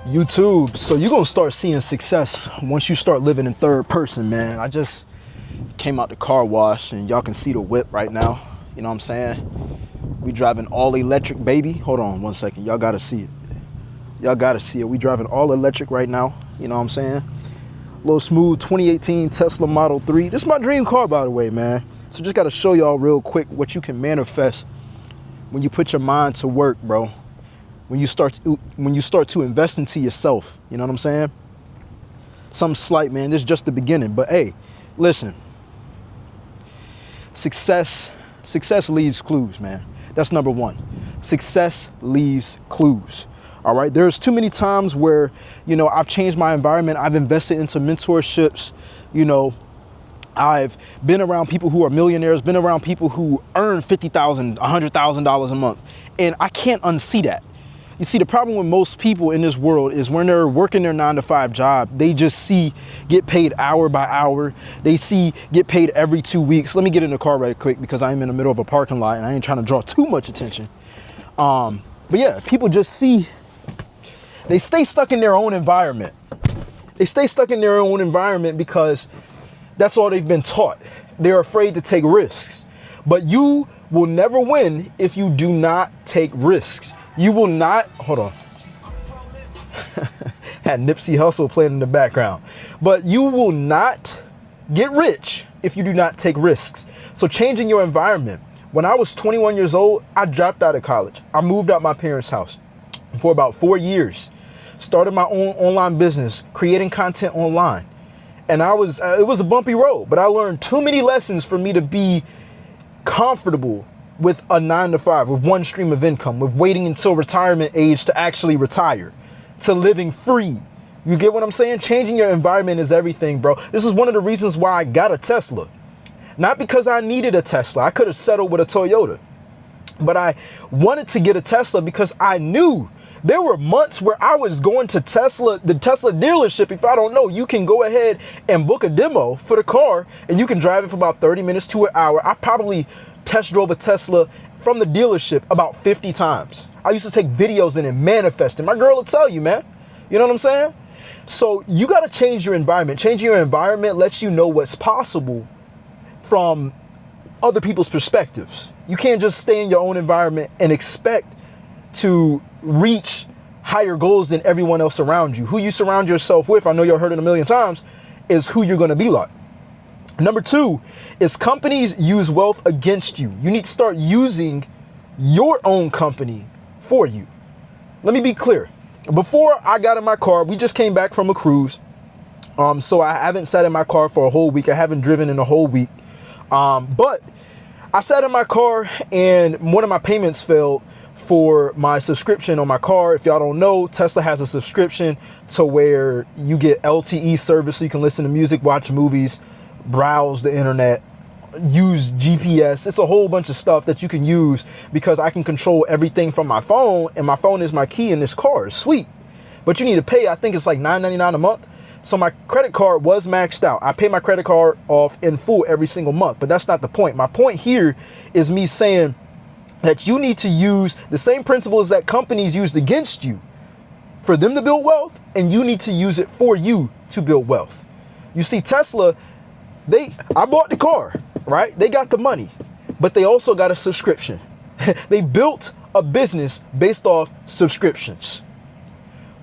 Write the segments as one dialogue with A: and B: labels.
A: YouTube. So you're gonna start seeing success once you start living in third person, man. I just came out the car wash and y'all can see the whip right now. You know what I'm saying? We driving all electric, baby. Hold on one second. Y'all gotta see it. Y'all gotta see it. We driving all electric right now. You know what I'm saying? Little smooth 2018 Tesla Model 3. This is my dream car, by the way, man. So just gotta show y'all real quick what you can manifest when you put your mind to work, bro. When you start to invest into yourself. You know what I'm saying? Something slight, man. This is just the beginning. But hey, listen. Success leaves clues, man. That's number one. Success leaves clues. All right. There's too many times where, I've changed my environment. I've invested into mentorships. I've been around people who are millionaires, been around people who earn $50,000, $100,000 a month. And I can't unsee that. You see, the problem with most people in this world is when they're working their 9-to-5 job, they just get paid hour by hour. They get paid every 2 weeks. Let me get in the car right quick because I'm in the middle of a parking lot and I ain't trying to draw too much attention. But yeah, people they stay stuck in their own environment. They stay stuck in their own environment because that's all they've been taught. They're afraid to take risks. But you will never win if you do not take risks. You will not, hold on. Had Nipsey Hussle playing in the background. But you will not get rich if you do not take risks. So changing your environment. When I was 21 years old, I dropped out of college. I moved out my parents' house for about 4 years. Started my own online business, creating content online. And it was a bumpy road, but I learned too many lessons for me to be comfortable with a 9-to-5, with one stream of income, with waiting until retirement age to actually retire, to living free. You get what I'm saying? Changing your environment is everything, bro. This is one of the reasons why I got a Tesla. Not because I needed a Tesla. I could have settled with a Toyota. But I wanted to get a Tesla because I knew there were months where I was going to the Tesla dealership. If I don't know, you can go ahead and book a demo for the car and you can drive it for about 30 minutes to an hour. I probably test drove a Tesla from the dealership about 50 times. I used to take videos in and manifest it. My girl will tell you, man. You know what I'm saying? So you got to change your environment. Changing your environment lets you know what's possible from other people's perspectives. You can't just stay in your own environment and expect to reach higher goals than everyone else around you. Who you surround yourself with, I know y'all heard it a million times, is who you're going to be like. Number two is companies use wealth against you. You need to start using your own company for you. Let me be clear. Before I got in my car, we just came back from a cruise. So I haven't sat in my car for a whole week. I haven't driven in a whole week. But I sat in my car and one of my payments failed for my subscription on my car. If y'all don't know, Tesla has a subscription to where you get LTE service so you can listen to music, watch movies, browse the internet, use GPS. It's a whole bunch of stuff that you can use because I can control everything from my phone, and my phone is my key in this car. It's sweet. But you need to pay, I think it's like $9.99 a month. So my credit card was maxed out. I pay my credit card off in full every single month, but that's not the point. My point here is me saying that you need to use the same principles that companies used against you for them to build wealth, and you need to use it for you to build wealth. You see, Tesla, I bought the car, right? They got the money, but they also got a subscription. They built a business based off subscriptions.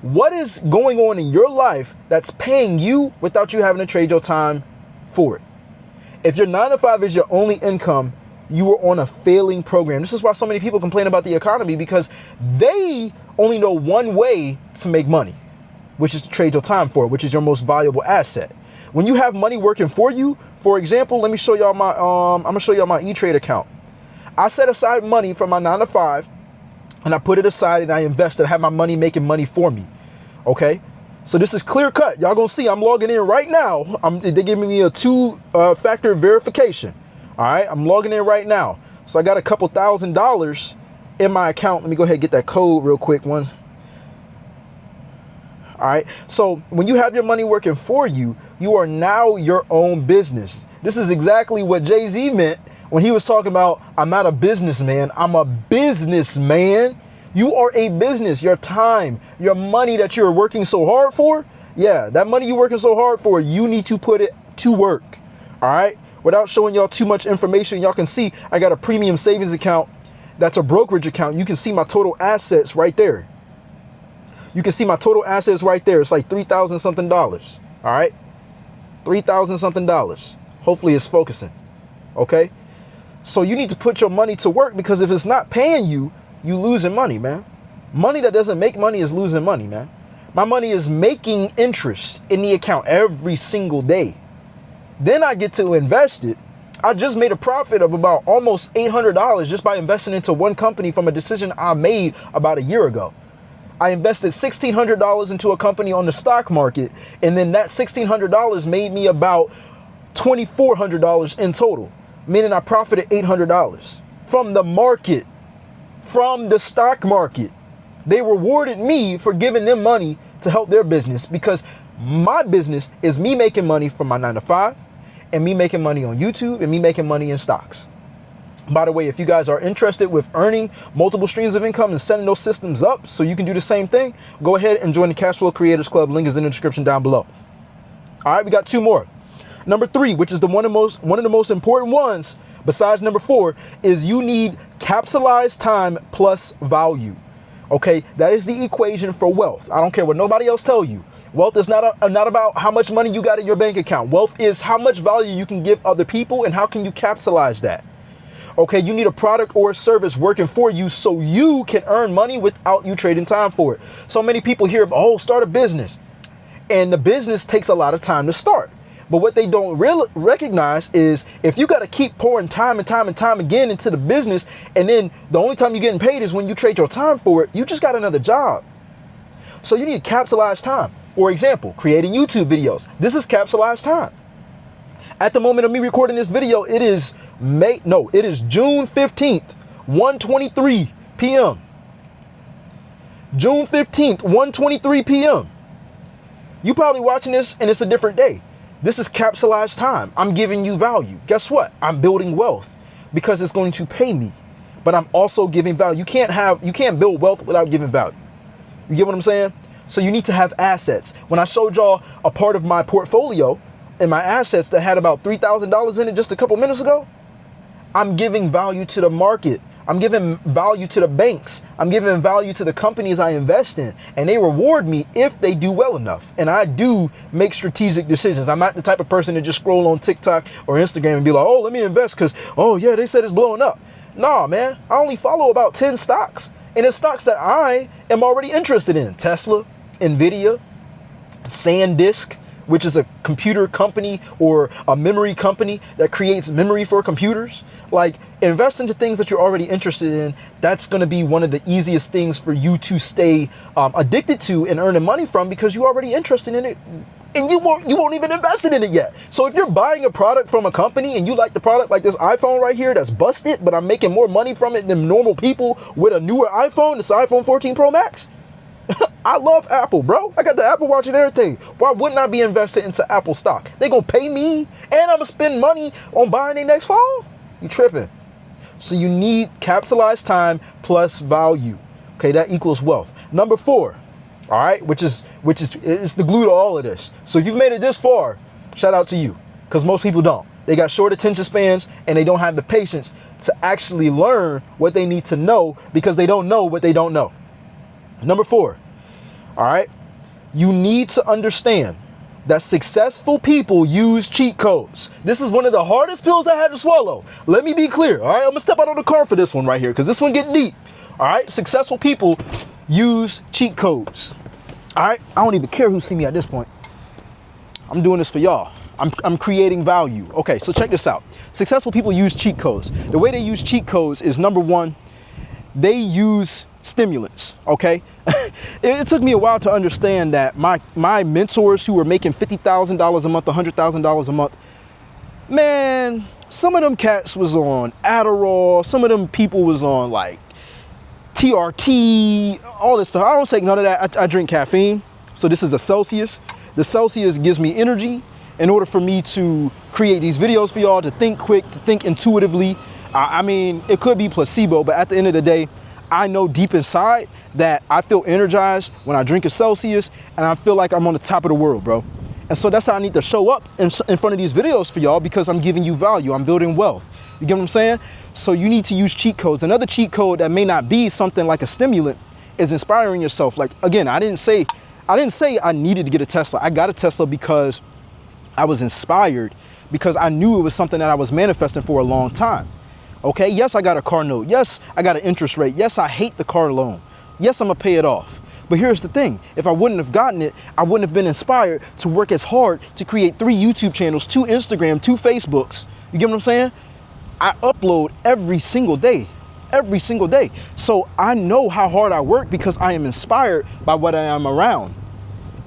A: What is going on in your life that's paying you without you having to trade your time for it? If your 9-to-5 is your only income, you are on a failing program. This is why so many people complain about the economy, because they only know one way to make money, which is to trade your time for it, which is your most valuable asset. When you have money working for you, for example, let me show y'all I'm gonna show y'all my E-Trade account. I set aside money from my 9-to-5 and I put it aside and I invested. I have my money making money for me. Okay. So this is clear cut. Y'all gonna see I'm logging in right now. They're giving me a two-factor verification. All right, I'm logging in right now. So I got a couple $1,000s in my account. Let me go ahead and get that code real quick. All right. So when you have your money working for you, you are now your own business. This is exactly what Jay-Z meant when he was talking about, I'm not a businessman, I'm a businessman. You are a business. Your time, your money that you're working so hard for, yeah, that money you're working so hard for, you need to put it to work. All right? Without showing y'all too much information, y'all can see I got a premium savings account. That's a brokerage account. You can see my total assets right there. You can see my total assets right there. It's like $3,000 something. All right? $3,000 something. Hopefully it's focusing. Okay? So you need to put your money to work, because if it's not paying you, you losing money, man. Money that doesn't make money is losing money, man. My money is making interest in the account every single day. Then I get to invest it. I just made a profit of about almost $800 just by investing into one company from a decision I made about a year ago. I invested $1,600 into a company on the stock market, and then that $1,600 made me about $2,400 in total, meaning I profited $800 from the market, from the stock market. They rewarded me for giving them money to help their business, because my business is me making money from my 9 to 5 and me making money on YouTube and me making money in stocks. By the way, if you guys are interested with earning multiple streams of income and setting those systems up so you can do the same thing, go ahead and join the Cash Flow Creators Club. Link is in the description down below. All right, we got 2 more. Number 3, which is one of the most important ones besides number 4, is you need capitalized time plus value. Okay, that is the equation for wealth. I don't care what nobody else tell you. Wealth is not about how much money you got in your bank account. Wealth is how much value you can give other people and how can you capitalize that. Okay, you need a product or a service working for you so you can earn money without you trading time for it. So many people hear, oh, start a business. And the business takes a lot of time to start. But what they don't really recognize is if you got to keep pouring time and time again into the business, and then the only time you're getting paid is when you trade your time for it, you just got another job. So you need to capitalize time. For example, creating YouTube videos. This is capitalized time. At the moment of me recording this video, it is June 15th, 1:23 p.m. June 15th, 1:23 p.m. You probably watching this and it's a different day. This is capitalized time. I'm giving you value. Guess what? I'm building wealth because it's going to pay me, but I'm also giving value. You can't build wealth without giving value. You get what I'm saying? So you need to have assets. When I showed y'all a part of my portfolio and my assets that had about $3,000 in it just a couple minutes ago, I'm giving value to the market. I'm giving value to the banks. I'm giving value to the companies I invest in, and they reward me if they do well enough. And I do make strategic decisions. I'm not the type of person to just scroll on TikTok or Instagram and be like, oh, let me invest because, oh yeah, they said it's blowing up. Nah, man, I only follow about 10 stocks, and it's stocks that I am already interested in. Tesla, Nvidia, SanDisk, which is a computer company or a memory company that creates memory for computers. Like, invest into things that you're already interested in. That's going to be one of the easiest things for you to stay addicted to and earning money from, because you're already interested in it and you won't even invest in it yet. So if you're buying a product from a company and you like the product, like this iPhone right here that's busted, but I'm making more money from it than normal people with a newer iPhone, this iPhone 14 Pro Max. I love Apple, bro. I got the Apple Watch and everything. Why wouldn't I be invested into Apple stock? They gonna pay me and I'm gonna spend money on buying their next phone? You tripping. So you need capitalized time plus value. Okay, that equals wealth. Number 4, all right, which is it's the glue to all of this. So if you've made it this far, shout out to you, because most people don't. They got short attention spans and they don't have the patience to actually learn what they need to know because they don't know what they don't know. Number 4, all right, you need to understand that successful people use cheat codes. This is one of the hardest pills I had to swallow. Let me be clear, all right? I'm gonna step out on the car for this one right here because this one get deep, all right? Successful people use cheat codes, all right? I don't even care who see me at this point. I'm doing this for y'all. I'm creating value. Okay, so check this out. Successful people use cheat codes. The way they use cheat codes is, number 1, they use stimulants. Okay. It took me a while to understand that my mentors who were making $50,000 a month, $100,000 a month, man, some of them cats was on Adderall. Some of them people was on like TRT, all this stuff. I don't take none of that. I drink caffeine. So this is a Celsius. The Celsius gives me energy in order for me to create these videos for y'all, to think quick, to think intuitively. I mean, it could be placebo, but at the end of the day, I know deep inside that I feel energized when I drink a Celsius, and I feel like I'm on the top of the world, bro. And so that's how I need to show up in front of these videos for y'all, because I'm giving you value. I'm building wealth. You get what I'm saying? So you need to use cheat codes. Another cheat code that may not be something like a stimulant is inspiring yourself. Like, again, I didn't say I needed to get a Tesla. I got a Tesla because I was inspired, because I knew it was something that I was manifesting for a long time. Okay, yes, I got a car note. Yes, I got an interest rate. Yes, I hate the car loan. Yes, I'm gonna pay it off. But here's the thing, if I wouldn't have gotten it, I wouldn't have been inspired to work as hard to create 3 YouTube channels, 2 Instagram, 2 Facebooks. You get what I'm saying? I upload every single day. So I know how hard I work because I am inspired by what I am around.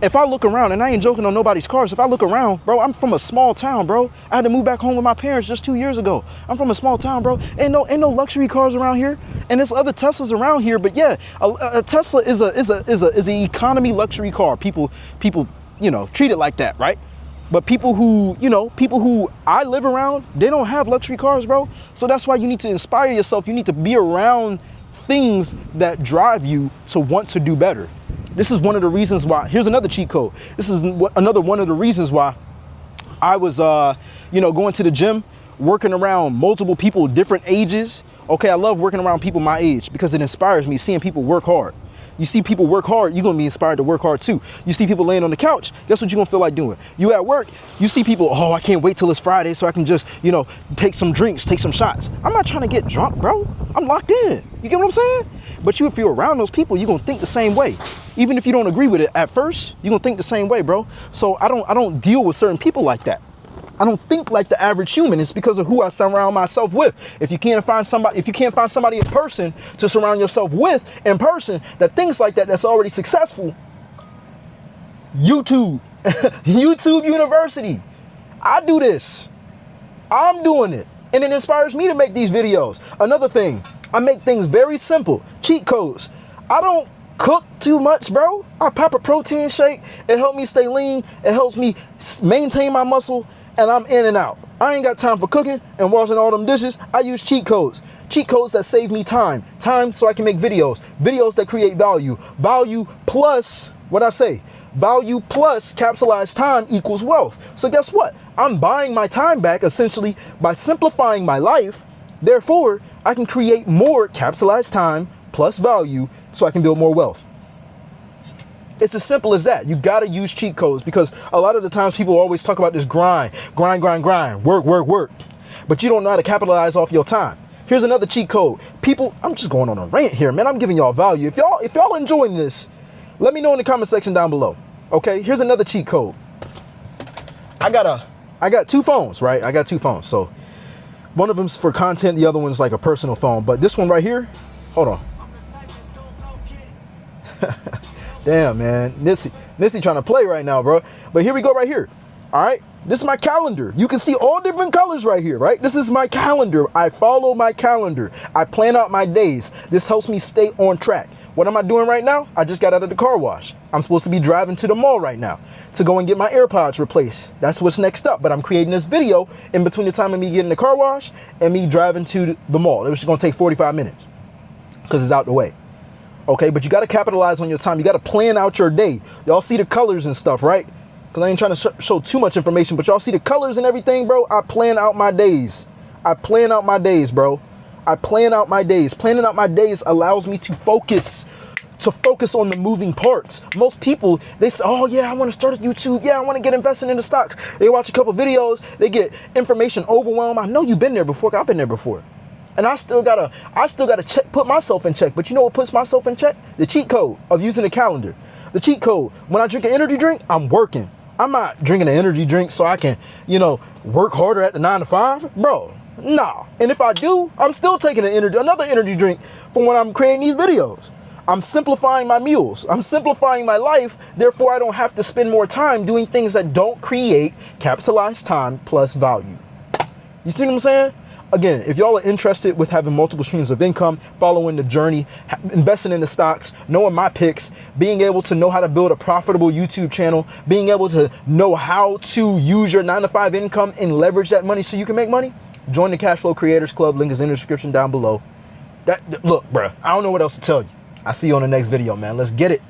A: If I look around, and I ain't joking on nobody's cars, if I look around, bro, I'm from a small town, bro. I had to move back home with my parents just 2 years ago. I'm from a small town, bro. Ain't no luxury cars around here, and there's other Teslas around here. But yeah, a Tesla is an economy luxury car. People, treat it like that, right? But people who I live around, they don't have luxury cars, bro. So that's why you need to inspire yourself. You need to be around things that drive you to want to do better. This is one of the reasons why. Here's another cheat code. This is another one of the reasons why I was, going to the gym, working around multiple people, different ages. Okay, I love working around people my age because it inspires me, seeing people work hard. You see people work hard, you're gonna be inspired to work hard too. You see people laying on the couch, guess what you're gonna feel like doing? You at work, you see people, oh, I can't wait till it's Friday so I can just, take some drinks, take some shots. I'm not trying to get drunk, bro. I'm locked in. You get what I'm saying? But if you're around those people, you're gonna think the same way. Even if you don't agree with it at first, you're gonna think the same way, bro. So I don't deal with certain people like that. I don't think like the average human. It's because of who I surround myself with. If you can't find somebody in person to surround yourself with in person that thinks like that, that's already successful, YouTube University. I do this. I'm doing it. And it inspires me to make these videos. Another thing, I make things very simple. Cheat codes. I don't cook too much, bro. I pop a protein shake. It helps me stay lean. It helps me maintain my muscle. And I'm in and out. I ain't got time for cooking and washing all them dishes. I use cheat codes. Cheat codes that save me time. Time so I can make videos. Videos that create value. Value plus, value plus capitalized time equals wealth. So guess what? I'm buying my time back essentially by simplifying my life. Therefore, I can create more capitalized time plus value so I can build more wealth. It's as simple as that. You got to use cheat codes because a lot of the times people always talk about this grind, work. But you don't know how to capitalize off your time. Here's another cheat code. People, I'm just going on a rant here, man. I'm giving y'all value. If y'all enjoying this, let me know in the comment section down below. Okay, here's another cheat code. I got 2 phones, right? I got 2 phones. So one of them's for content, the other one's like a personal phone. But this one right here, hold on. Damn, man. Nissy trying to play right now, bro. But here we go right here. All right. This is my calendar. You can see all different colors right here, right? This is my calendar. I follow my calendar. I plan out my days. This helps me stay on track. What am I doing right now? I just got out of the car wash. I'm supposed to be driving to the mall right now to go and get my AirPods replaced. That's what's next up. But I'm creating this video in between the time of me getting the car wash and me driving to the mall. It was just going to take 45 minutes because it's out the way. Okay, but you got to capitalize on your time. You got to plan out your day. Y'all see the colors and stuff, right? Because I ain't trying to show too much information, but y'all see the colors and everything, bro? I plan out my days. Bro. I plan out my days. Planning out my days allows me to focus on the moving parts. Most people, they say, oh yeah, I want to start a YouTube. Yeah, I want to get invested in the stocks. They watch a couple videos. They get information overwhelmed. I know you've been there before. I've been there before. And I still gotta put myself in check. But you know what puts myself in check? The cheat code of using a calendar. The cheat code. When I drink an energy drink, I'm working. I'm not drinking an energy drink so I can, work harder at the 9 to 5. Bro, nah. And if I do, I'm still taking another energy drink for when I'm creating these videos. I'm simplifying my meals. I'm simplifying my life. Therefore, I don't have to spend more time doing things that don't create capitalized time plus value. You see what I'm saying? Again, if y'all are interested with having multiple streams of income, following the journey, investing in the stocks, knowing my picks, being able to know how to build a profitable YouTube channel, being able to know how to use your 9 to 5 income and leverage that money so you can make money, join the Cash Flow Creators Club. Link is in the description down below. Look, bruh, I don't know what else to tell you. I see you on the next video, man. Let's get it.